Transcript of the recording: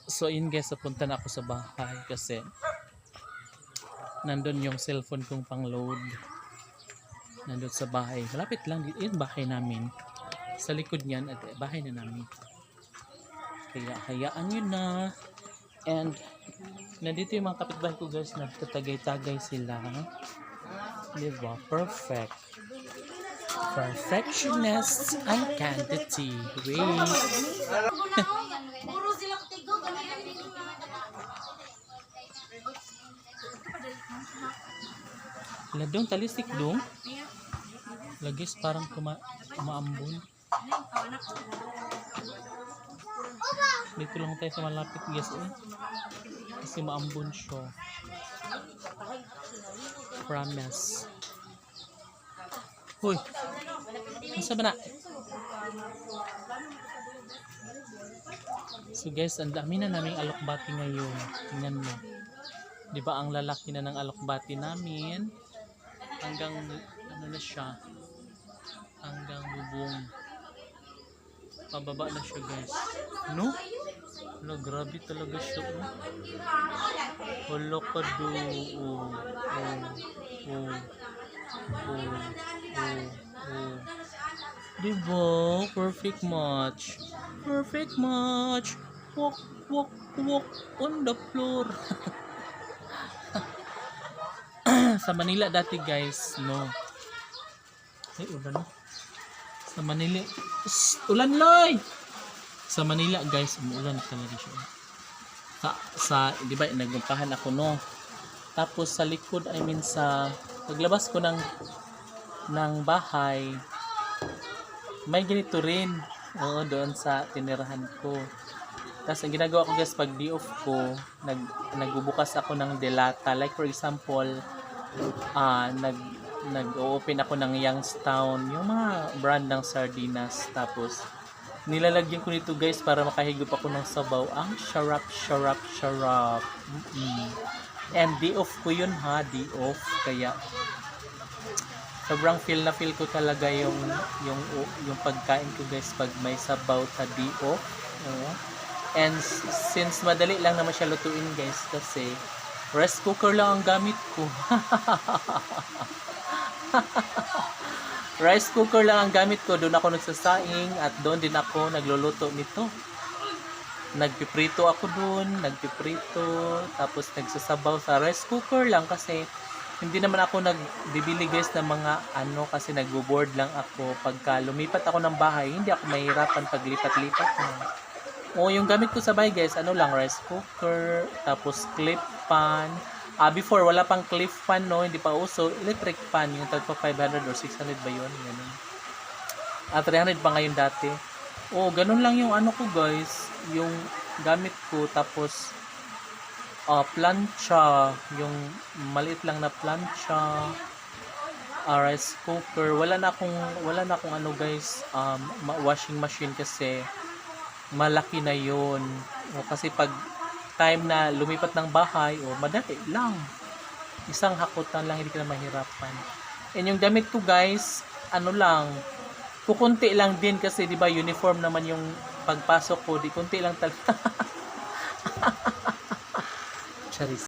So yun guys, napunta na ako sa bahay kasi nandun yung cellphone kong pang load. Nandun sa bahay. Malapit lang yung bahay namin. Sa likod niyan at bahay na namin. Kaya hayaan nyo na. And nandito yung mga kapitbahay ko guys, nagtatagay-tagay sila. Diba? Perfect. Perfectionist and quantity. Wait. Ladong talistik dong. Lagis parang kumaambon. Dito lang tayo sa malapit guys kasi maambon siya. Promise. Hoy. Masa ba na? So guys, ang dami na naming alokbati ngayon. Tingnan mo. 'Di ba ang lalaki na ng alokbati namin? Hanggang ano na siya? Hanggang bubong. Pababa na siya guys. No? Wala, grabe talaga siya. Wala ka do. Diba? Perfect match. Perfect match. Walk, walk, walk on the floor. Sa Manila dati guys, no. Ay, ulan. Sa Manila, ulan loy. Sa Manila guys, umuulan talaga siya. Di ba, nagumpahan ako no. Tapos sa likod, sa paglabas ko ng bahay, may ganito rin. Oo, doon sa tinirahan ko. Tapos ang ginagawa ko guys, pag day off ko, nagbubukas ako ng delata. Like for example, nag-open ako ng Youngstown, yung mga brand ng sardinas. Tapos nilalagyan ko nito guys para makahigop ako ng sabaw. Ang sarap. And day off ko yun ha, day off. Kaya sobrang feel ko talaga yung pagkain ko guys pag may sabaw sa day off. And since madali lang naman siya lutuin guys kasi rice cooker lang ang gamit ko. Rice cooker lang ang gamit ko. Doon ako nagsasaing at doon din ako nagluluto nito. Nagpiprito ako doon, tapos nagsasabaw sa rice cooker lang kasi hindi naman ako nagbibili guys ng mga kasi nagbo-board lang ako. Pagka lumipat ako ng bahay, hindi ako mahirapan paglipat-lipat na. Yung gamit ko sa bahay guys, lang, rice cooker, tapos clip pan. Before, wala pang clip pan, no? Hindi pa uso. Electric pan, yung tagpa 500 or 600 ba yun? Ganun. 300 pa ngayon dati. Ganun lang yung ko guys. Yung gamit ko, tapos plancha, yung maliit lang na plancha, rice cooker. Wala na akong guys, washing machine kasi malaki na yun. Kasi pag time na lumipat ng bahay, madali lang. Isang hakutan lang, hindi ka na mahirapan. And yung damit ko guys, lang, kukunti lang din kasi di ba uniform naman yung pagpasok ko, di kunti lang talaga. Charis.